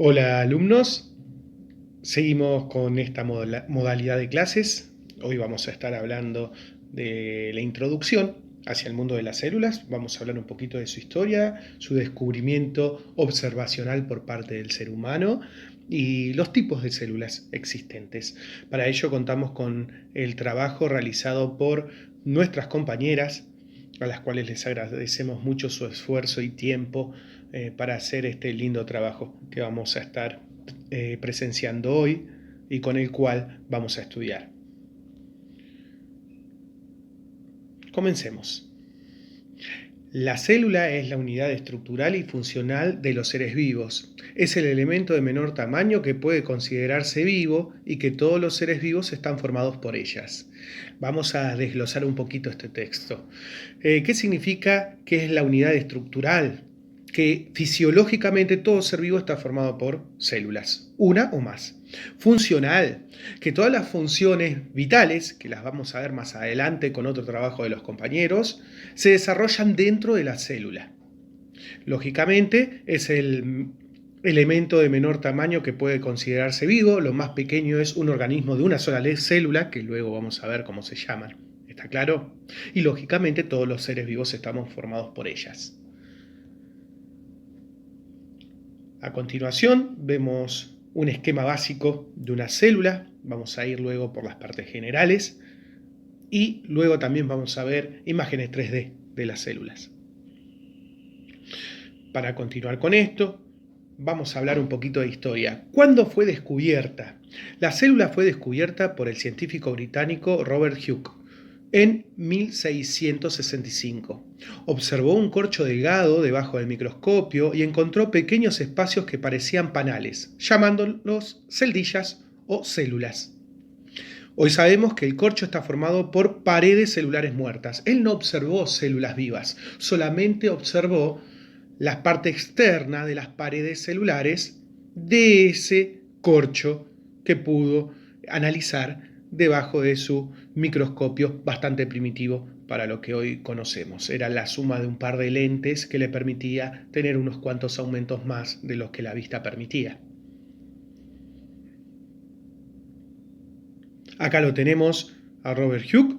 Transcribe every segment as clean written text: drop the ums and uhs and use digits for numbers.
Hola alumnos, seguimos con esta modalidad de clases. Hoy vamos a estar hablando de la introducción hacia el mundo de las células. Vamos a hablar un poquito de su historia, su descubrimiento observacional por parte del ser humano y los tipos de células existentes. Para ello contamos con el trabajo realizado por nuestras compañeras, a las cuales les agradecemos mucho su esfuerzo y tiempo para hacer este lindo trabajo que vamos a estar presenciando hoy y con el cual vamos a estudiar. Comencemos. La célula es la unidad estructural y funcional de los seres vivos. Es el elemento de menor tamaño que puede considerarse vivo y que todos los seres vivos están formados por ellas. Vamos a desglosar un poquito este texto. ¿Qué significa que es la unidad estructural? Que fisiológicamente todo ser vivo está formado por células, una o más. Funcional, que todas las funciones vitales, que las vamos a ver más adelante con otro trabajo de los compañeros, se desarrollan dentro de la célula. Lógicamente es el elemento de menor tamaño que puede considerarse vivo. Lo más pequeño es un organismo de una sola célula, que luego vamos a ver cómo se llaman. ¿Está claro? Y lógicamente todos los seres vivos estamos formados por ellas. A continuación vemos un esquema básico de una célula. Vamos a ir luego por las partes generales y luego también vamos a ver imágenes 3D de las células. Para continuar con esto, vamos a hablar un poquito de historia. ¿Cuándo fue descubierta? La célula fue descubierta por el científico británico Robert Hooke en 1665. Observó un corcho delgado debajo del microscopio y encontró pequeños espacios que parecían panales, llamándolos celdillas o células. Hoy sabemos que el corcho está formado por paredes celulares muertas. Él no observó células vivas, solamente observó la parte externa de las paredes celulares de ese corcho que pudo analizar debajo de su microscopio bastante primitivo para lo que hoy conocemos. Era la suma de un par de lentes que le permitía tener unos cuantos aumentos más de los que la vista permitía. Acá lo tenemos a Robert Hooke,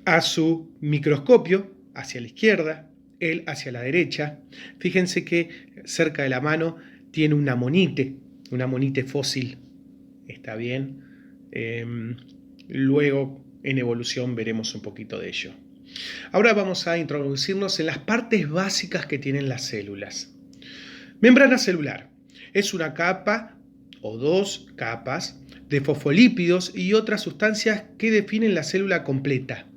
a su microscopio hacia la izquierda, él hacia la derecha. Fíjense que cerca de la mano tiene una monite fósil. ¿Está bien? Luego en evolución veremos un poquito de ello. Ahora vamos a introducirnos en las partes básicas que tienen las células. Membrana celular. Es una capa o dos capas de fosfolípidos y otras sustancias que definen la célula completa,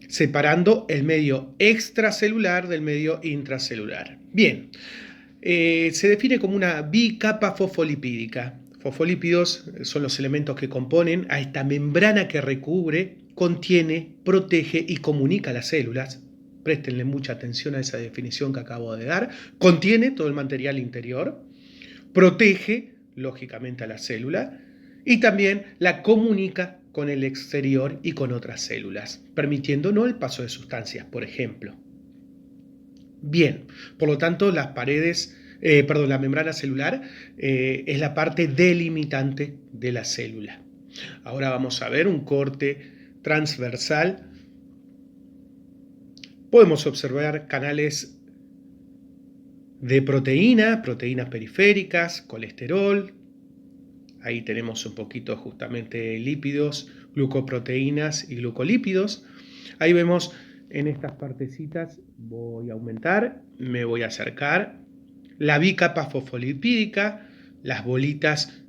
separando el medio extracelular del medio intracelular. Bien, se define como una bicapa fosfolipídica. Fosfolípidos son los elementos que componen a esta membrana que recubre, contiene, protege y comunica las células. Préstenle mucha atención a esa definición que acabo de dar. Contiene todo el material interior, protege, lógicamente, a la célula y también la comunica con el exterior y con otras células, permitiéndonos el paso de sustancias, por ejemplo. Bien, por lo tanto, la membrana celular es la parte delimitante de la célula. Ahora vamos a ver un corte transversal. Podemos observar canales de proteínas periféricas, colesterol. Ahí tenemos un poquito justamente lípidos, glucoproteínas y glucolípidos. Ahí vemos en estas partecitas, voy a aumentar, me voy a acercar, la bicapa fosfolipídica, las bolitas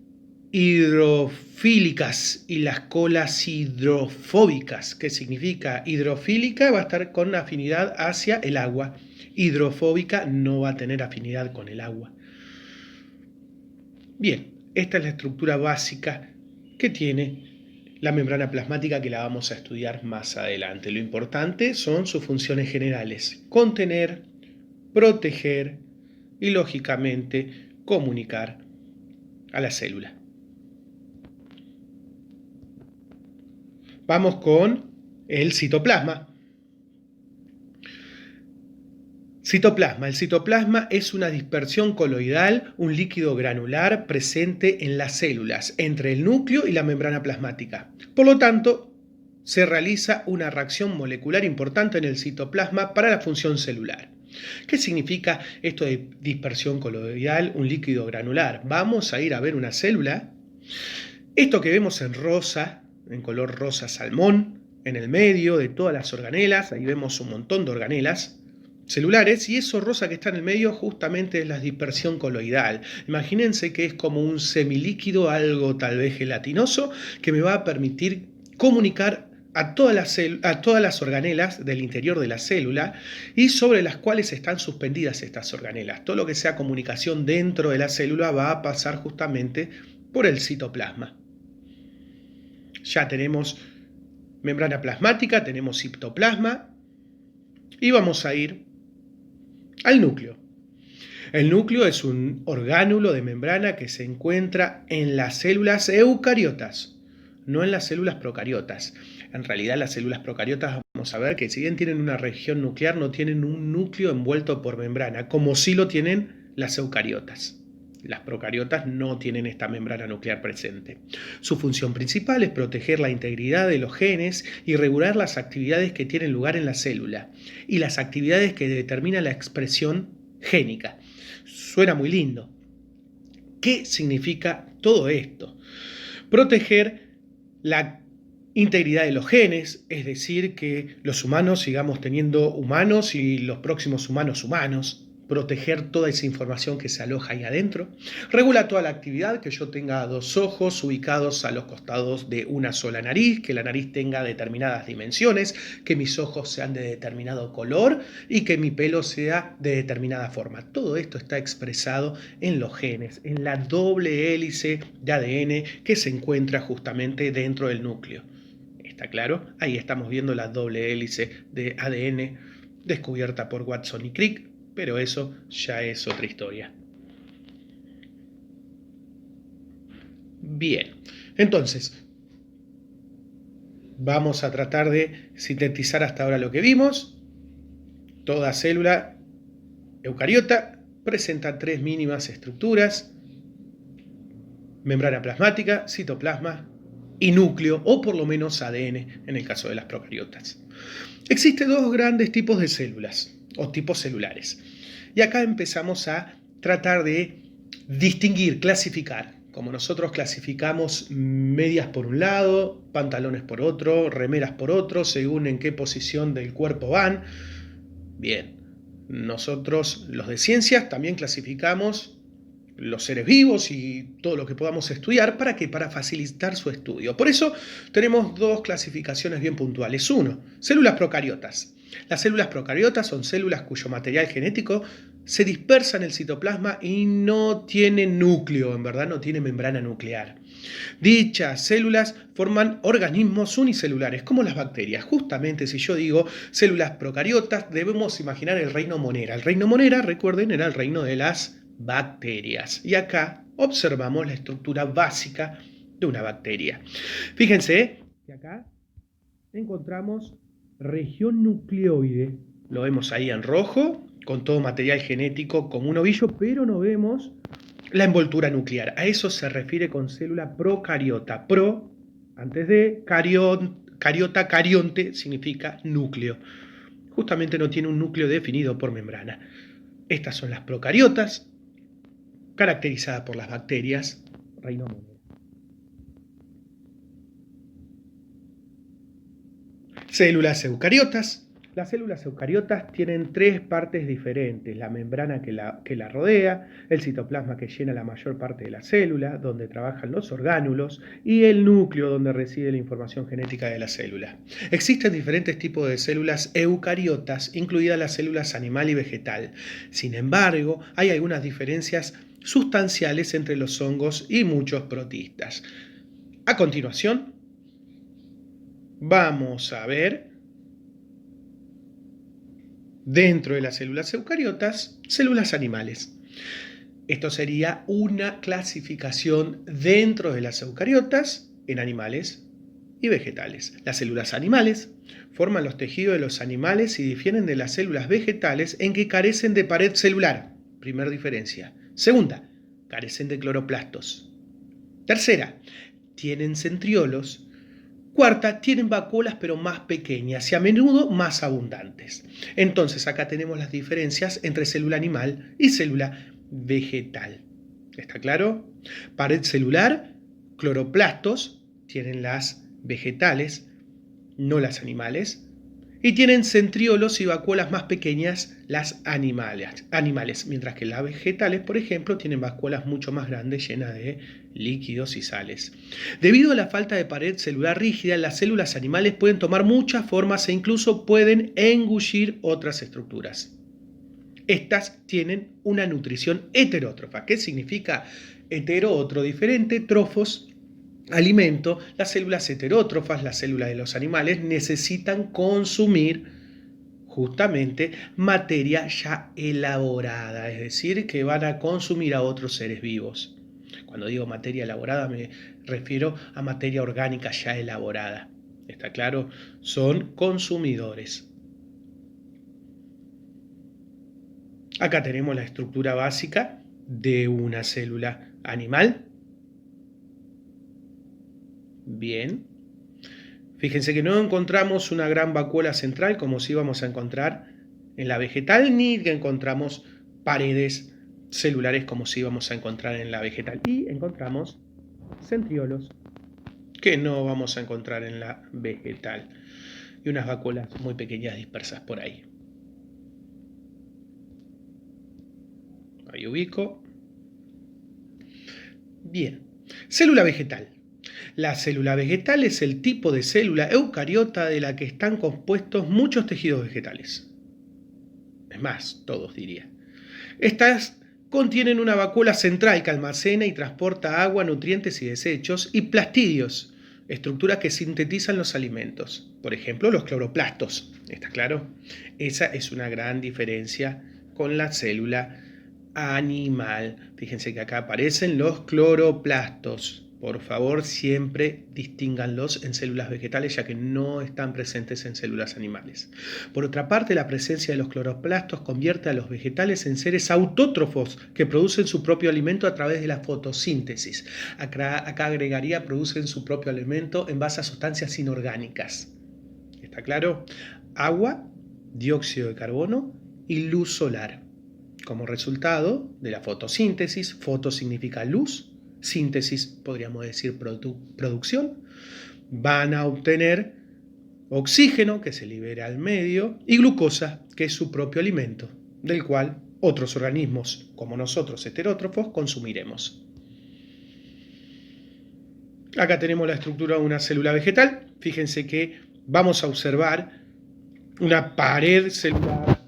hidrofílicas y las colas hidrofóbicas. ¿Qué significa? Hidrofílica va a estar con afinidad hacia el agua. Hidrofóbica no va a tener afinidad con el agua. Bien, esta es la estructura básica que tiene la membrana plasmática, que la vamos a estudiar más adelante. Lo importante son sus funciones generales: contener, proteger y, lógicamente, comunicar a la célula. Vamos con el citoplasma. Citoplasma. El citoplasma es una dispersión coloidal, un líquido granular presente en las células, entre el núcleo y la membrana plasmática. Por lo tanto, se realiza una reacción molecular importante en el citoplasma para la función celular. ¿Qué significa esto de dispersión coloidal, un líquido granular? Vamos a ir a ver una célula. Esto que vemos en rosa, en color rosa salmón, en el medio de todas las organelas, ahí vemos un montón de organelas celulares, y eso rosa que está en el medio justamente es la dispersión coloidal. Imagínense que es como un semilíquido, algo tal vez gelatinoso, que me va a permitir comunicar a todas las organelas del interior de la célula y sobre las cuales están suspendidas estas organelas. Todo lo que sea comunicación dentro de la célula va a pasar justamente por el citoplasma. Ya tenemos membrana plasmática, tenemos citoplasma y vamos a ir al núcleo. El núcleo es un orgánulo de membrana que se encuentra en las células eucariotas, no en las células procariotas. En realidad las células procariotas vamos a ver que si bien tienen una región nuclear, no tienen un núcleo envuelto por membrana, como sí lo tienen las eucariotas. Las procariotas no tienen esta membrana nuclear presente. Su función principal es proteger la integridad de los genes y regular las actividades que tienen lugar en la célula y las actividades que determinan la expresión génica. Suena muy lindo. ¿Qué significa todo esto? Proteger la integridad de los genes, es decir, que los humanos sigamos teniendo humanos y los próximos humanos humanos. Proteger toda esa información que se aloja ahí adentro. Regula toda la actividad, que yo tenga dos ojos ubicados a los costados de una sola nariz, que la nariz tenga determinadas dimensiones, que mis ojos sean de determinado color y que mi pelo sea de determinada forma. Todo esto está expresado en los genes, en la doble hélice de ADN que se encuentra justamente dentro del núcleo. ¿Está claro? Ahí estamos viendo la doble hélice de ADN descubierta por Watson y Crick. Pero eso ya es otra historia. Bien, entonces, vamos a tratar de sintetizar hasta ahora lo que vimos. Toda célula eucariota presenta tres mínimas estructuras: membrana plasmática, citoplasma y núcleo, o por lo menos ADN en el caso de las procariotas. Existen dos grandes tipos de células o tipos celulares. Y acá empezamos a tratar de distinguir, clasificar. Como nosotros clasificamos medias por un lado, pantalones por otro, remeras por otro, según en qué posición del cuerpo van. Bien, nosotros los de ciencias también clasificamos los seres vivos y todo lo que podamos estudiar. ¿Para qué? Para facilitar su estudio. Por eso tenemos dos clasificaciones bien puntuales. Uno, células procariotas. Las células procariotas son células cuyo material genético se dispersa en el citoplasma y no tiene núcleo, en verdad no tiene membrana nuclear. Dichas células forman organismos unicelulares, como las bacterias. Justamente si yo digo células procariotas, debemos imaginar el reino Monera. El reino Monera, recuerden, era el reino de las bacterias. Y acá observamos la estructura básica de una bacteria. Fíjense que acá encontramos región nucleoide. Lo vemos ahí en rojo, con todo material genético como un ovillo, pero no vemos la envoltura nuclear. A eso se refiere con célula procariota. Pro, antes de, cariota, carionte, significa núcleo. Justamente no tiene un núcleo definido por membrana. Estas son las procariotas, caracterizadas por las bacterias, reino Monera. Células eucariotas. Las células eucariotas tienen tres partes diferentes: la membrana que la rodea, el citoplasma que llena la mayor parte de la célula, donde trabajan los orgánulos, y el núcleo, donde reside la información genética de la célula. Existen diferentes tipos de células eucariotas, incluidas las células animal y vegetal. Sin embargo, hay algunas diferencias sustanciales entre los hongos y muchos protistas. A continuación, vamos a ver, dentro de las células eucariotas, células animales. Esto sería una clasificación dentro de las eucariotas en animales y vegetales. Las células animales forman los tejidos de los animales y difieren de las células vegetales en que carecen de pared celular. Primera diferencia. Segunda, carecen de cloroplastos. Tercera, tienen centriolos. Cuarta, tienen vacuolas pero más pequeñas y a menudo más abundantes. Entonces acá tenemos las diferencias entre célula animal y célula vegetal. ¿Está claro? Pared celular, cloroplastos, tienen las vegetales, no las animales. Y tienen centriolos y vacuolas más pequeñas las animales, mientras que las vegetales, por ejemplo, tienen vacuolas mucho más grandes llenas de líquidos y sales. Debido a la falta de pared celular rígida, las células animales pueden tomar muchas formas e incluso pueden engullir otras estructuras. Estas tienen una nutrición heterótrofa. ¿Qué significa hetero? Otro diferente, trofos, alimento. Las células heterótrofas, las células de los animales, necesitan consumir justamente materia ya elaborada, es decir, que van a consumir a otros seres vivos. Cuando digo materia elaborada me refiero a materia orgánica ya elaborada. ¿Está claro? Son consumidores. Acá tenemos la estructura básica de una célula animal. Bien. Fíjense que no encontramos una gran vacuola central como sí vamos a encontrar en la vegetal, ni que encontramos paredes celulares como sí vamos a encontrar en la vegetal. Y encontramos centriolos que no vamos a encontrar en la vegetal. Y unas vacuolas muy pequeñas dispersas por ahí. Ahí ubico. Bien. Célula vegetal. La célula vegetal es el tipo de célula eucariota de la que están compuestos muchos tejidos vegetales. Es más, todos diría. Estas contienen una vacuola central que almacena y transporta agua, nutrientes y desechos, y plastidios, estructuras que sintetizan los alimentos. Por ejemplo, los cloroplastos. ¿Está claro? Esa es una gran diferencia con la célula animal. Fíjense que acá aparecen los cloroplastos. Por favor, siempre distínganlos en células vegetales, ya que no están presentes en células animales. Por otra parte, la presencia de los cloroplastos convierte a los vegetales en seres autótrofos que producen su propio alimento a través de la fotosíntesis. Acá agregaría, producen su propio alimento en base a sustancias inorgánicas. ¿Está claro? Agua, dióxido de carbono y luz solar. Como resultado de la fotosíntesis, foto significa luz, síntesis, podríamos decir producción, van a obtener oxígeno que se libera al medio y glucosa, que es su propio alimento, del cual otros organismos, como nosotros heterótrofos, consumiremos. Acá tenemos la estructura de una célula vegetal. Fíjense que vamos a observar una pared celular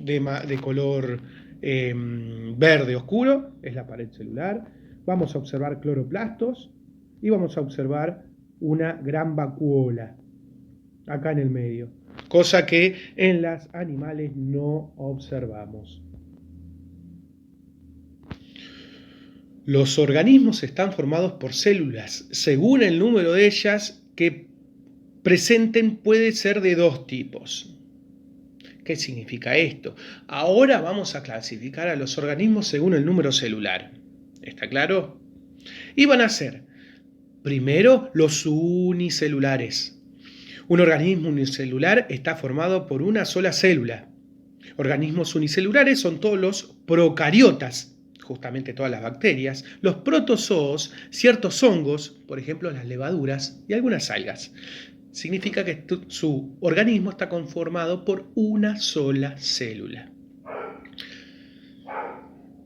de color verde oscuro, es la pared celular. Vamos a observar cloroplastos y vamos a observar una gran vacuola acá en el medio, cosa que en las animales no observamos. Los organismos están formados por células. Según el número de ellas que presenten, puede ser de dos tipos. ¿Qué significa esto? Ahora vamos a clasificar a los organismos según el número celular. ¿Está claro? Y van a ser, primero, los unicelulares. Un organismo unicelular está formado por una sola célula. Organismos unicelulares son todos los procariotas, justamente todas las bacterias, los protozoos, ciertos hongos, por ejemplo las levaduras y algunas algas. Significa que su organismo está conformado por una sola célula.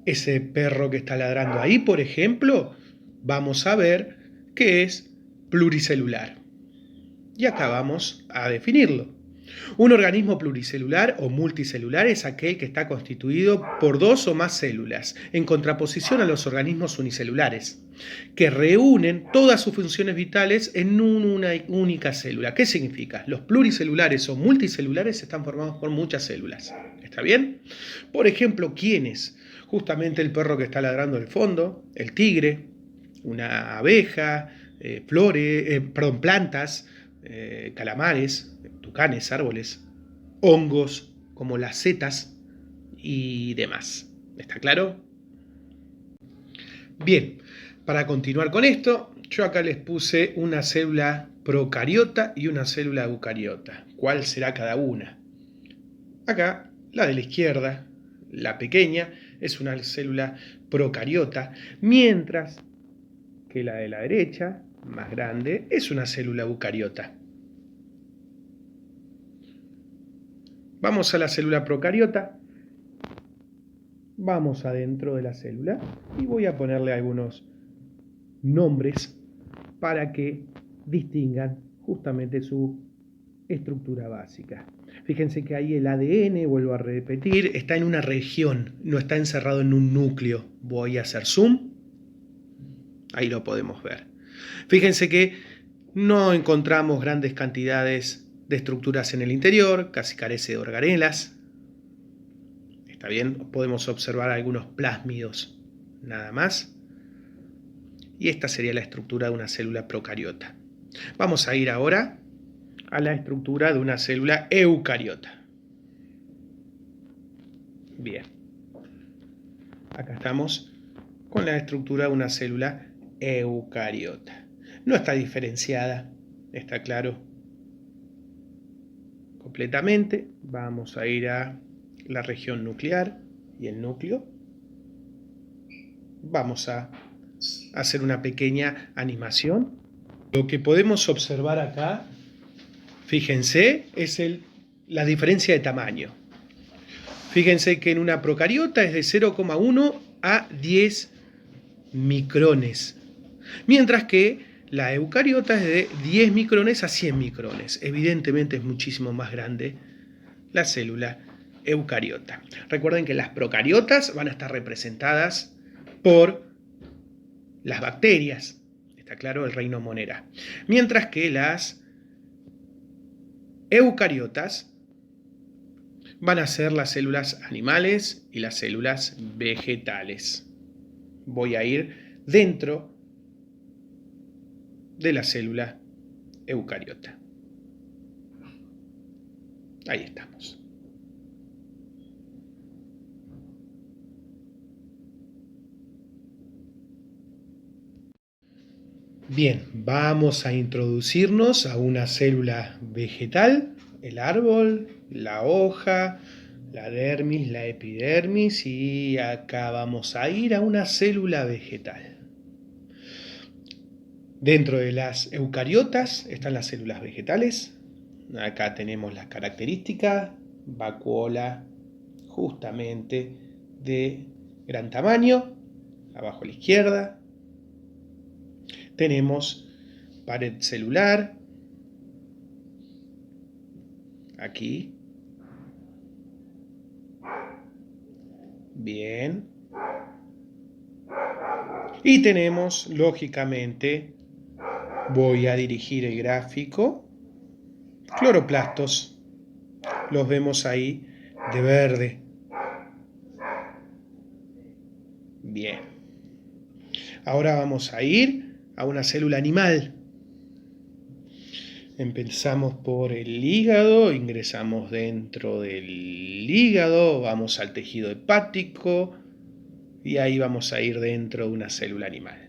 Ese perro que está ladrando ahí, por ejemplo, vamos a ver que es pluricelular. Y acá vamos a definirlo. Un organismo pluricelular o multicelular es aquel que está constituido por dos o más células, en contraposición a los organismos unicelulares, que reúnen todas sus funciones vitales en una única célula. ¿Qué significa? Los pluricelulares o multicelulares están formados por muchas células. ¿Está bien? Por ejemplo, ¿quiénes? Justamente el perro que está ladrando al fondo, el tigre, una abeja, plantas, calamares, tucanes, árboles, hongos como las setas y demás. ¿Está claro? Bien, para continuar con esto, yo acá les puse una célula procariota y una célula eucariota. ¿Cuál será cada una? Acá, la de la izquierda, la pequeña, es una célula procariota, mientras que la de la derecha, más grande, es una célula eucariota. Vamos a la célula procariota. Vamos adentro de la célula y voy a ponerle algunos nombres para que distingan justamente su estructura básica. Fíjense que ahí el ADN, vuelvo a repetir, está en una región, no está encerrado en un núcleo. Voy a hacer zoom. Ahí lo podemos ver. Fíjense que no encontramos grandes cantidades de estructuras en el interior, casi carece de organelas. ¿Está bien? Podemos observar algunos plásmidos, nada más. Y esta sería la estructura de una célula procariota. Vamos a ir ahora a la estructura de una célula eucariota. Bien. Acá estamos con la estructura de una célula eucariota. No está diferenciada, está claro, completamente. Vamos a ir a la región nuclear y el núcleo. Vamos a hacer una pequeña animación. Lo que podemos observar acá, fíjense, es la diferencia de tamaño. Fíjense que en una procariota es de 0,1 a 10 micrones, mientras que la eucariota es de 10 micrones a 100 micrones. Evidentemente es muchísimo más grande la célula eucariota. Recuerden que las procariotas van a estar representadas por las bacterias, está claro, el reino Monera, mientras que las eucariotas van a ser las células animales y las células vegetales. Voy a ir dentro de la célula eucariota. Ahí estamos. Bien, vamos a introducirnos a una célula vegetal, el árbol, la hoja, la dermis, la epidermis, y acá vamos a ir a una célula vegetal. Dentro de las eucariotas están las células vegetales. Acá tenemos las características, vacuola justamente de gran tamaño, abajo a la izquierda. Tenemos pared celular, aquí. Bien. Y tenemos, lógicamente, voy a dirigir el gráfico, cloroplastos. Los vemos ahí de verde. Bien. Ahora vamos a ir a una célula animal. Empezamos por el hígado, ingresamos dentro del hígado, vamos al tejido hepático y ahí vamos a ir dentro de una célula animal.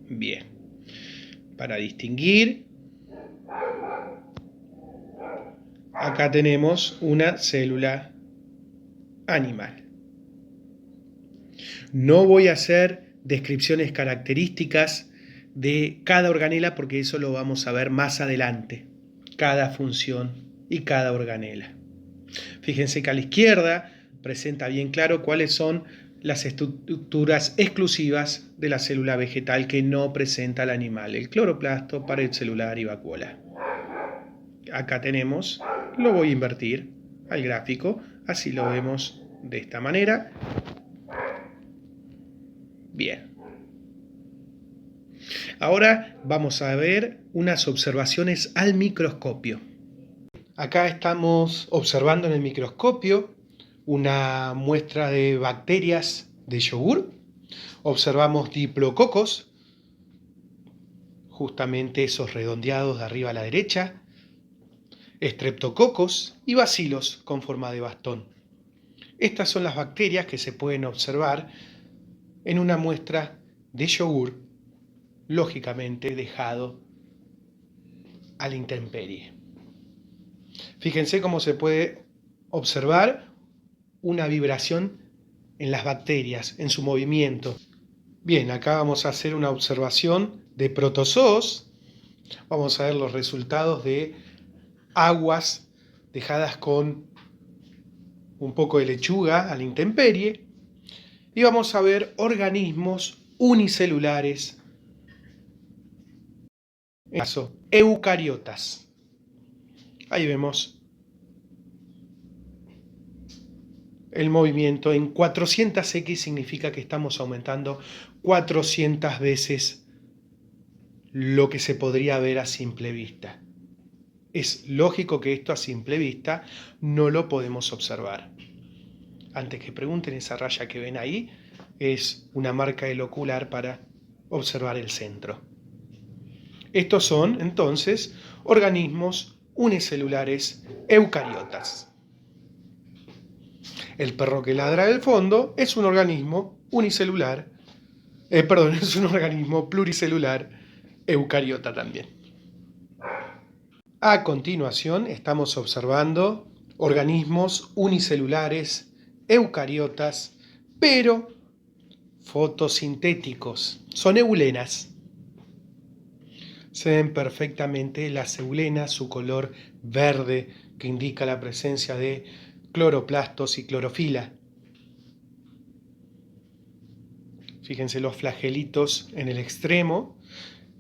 Bien. Para distinguir, acá tenemos una célula animal. No voy a hacer descripciones características de cada organela porque eso lo vamos a ver más adelante, cada función y cada organela. Fíjense que a la izquierda presenta bien claro cuáles son las estructuras exclusivas de la célula vegetal que no presenta el animal: el cloroplasto, pared celular y vacuola. Acá tenemos, lo voy a invertir al gráfico, así lo vemos de esta manera. Bien. Ahora vamos a ver unas observaciones al microscopio. Acá estamos observando en el microscopio una muestra de bacterias de yogur. Observamos diplococos, justamente esos redondeados de arriba a la derecha, estreptococos y bacilos con forma de bastón. Estas son las bacterias que se pueden observar en una muestra de yogur, lógicamente dejado a la intemperie. Fíjense cómo se puede observar una vibración en las bacterias, en su movimiento. Bien, acá vamos a hacer una observación de protozoos. Vamos a ver los resultados de aguas dejadas con un poco de lechuga a la intemperie. Y vamos a ver organismos unicelulares, en este caso eucariotas. Ahí vemos el movimiento en 400x, significa que estamos aumentando 400 veces lo que se podría ver a simple vista. Es lógico que esto a simple vista no lo podemos observar. Antes que pregunten, esa raya que ven ahí es una marca del ocular para observar el centro. Estos son, entonces, organismos unicelulares eucariotas. El perro que ladra del fondo es un organismo unicelular, es un organismo pluricelular eucariota también. A continuación estamos observando organismos unicelulares eucariotas, pero fotosintéticos. Son eulenas. Se ven perfectamente las eulenas, su color verde que indica la presencia de cloroplastos y clorofila. Fíjense los flagelitos en el extremo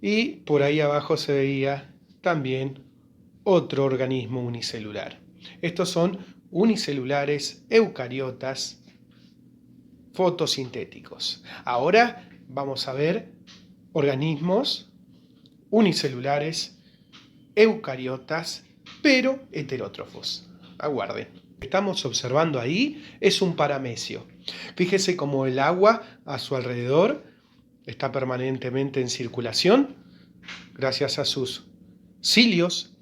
y por ahí abajo se veía también otro organismo unicelular. Estos son unicelulares eucariotas fotosintéticos. Ahora vamos a ver organismos unicelulares eucariotas, pero heterótrofos. Aguarden. Lo que estamos observando ahí es un paramecio. Fíjese cómo el agua a su alrededor está permanentemente en circulación gracias a sus cilios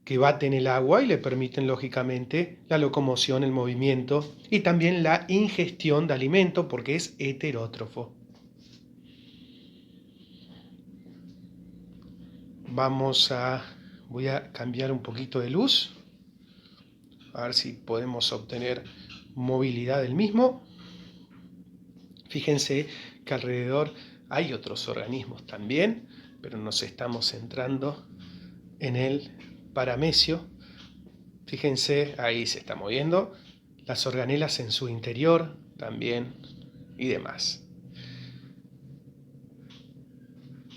que baten el agua y le permiten lógicamente la locomoción, el movimiento y también la ingestión de alimento porque es heterótrofo. Voy a cambiar un poquito de luz, a ver si podemos obtener movilidad del mismo. Fíjense que alrededor hay otros organismos también, pero nos estamos centrando en el paramecio. Fíjense, ahí se está moviendo, las organelas en su interior también y demás.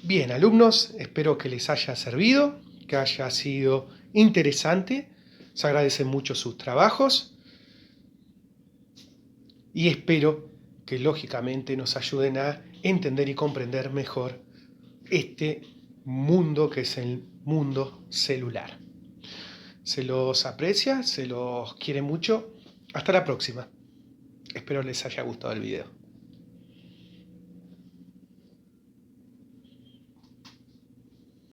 Bien, alumnos, espero que les haya servido, que haya sido interesante. Se agradecen mucho sus trabajos y espero que lógicamente nos ayuden a entender y comprender mejor este mundo que es el mundo celular. Se los aprecia, se los quiere mucho. Hasta la próxima. Espero les haya gustado el video.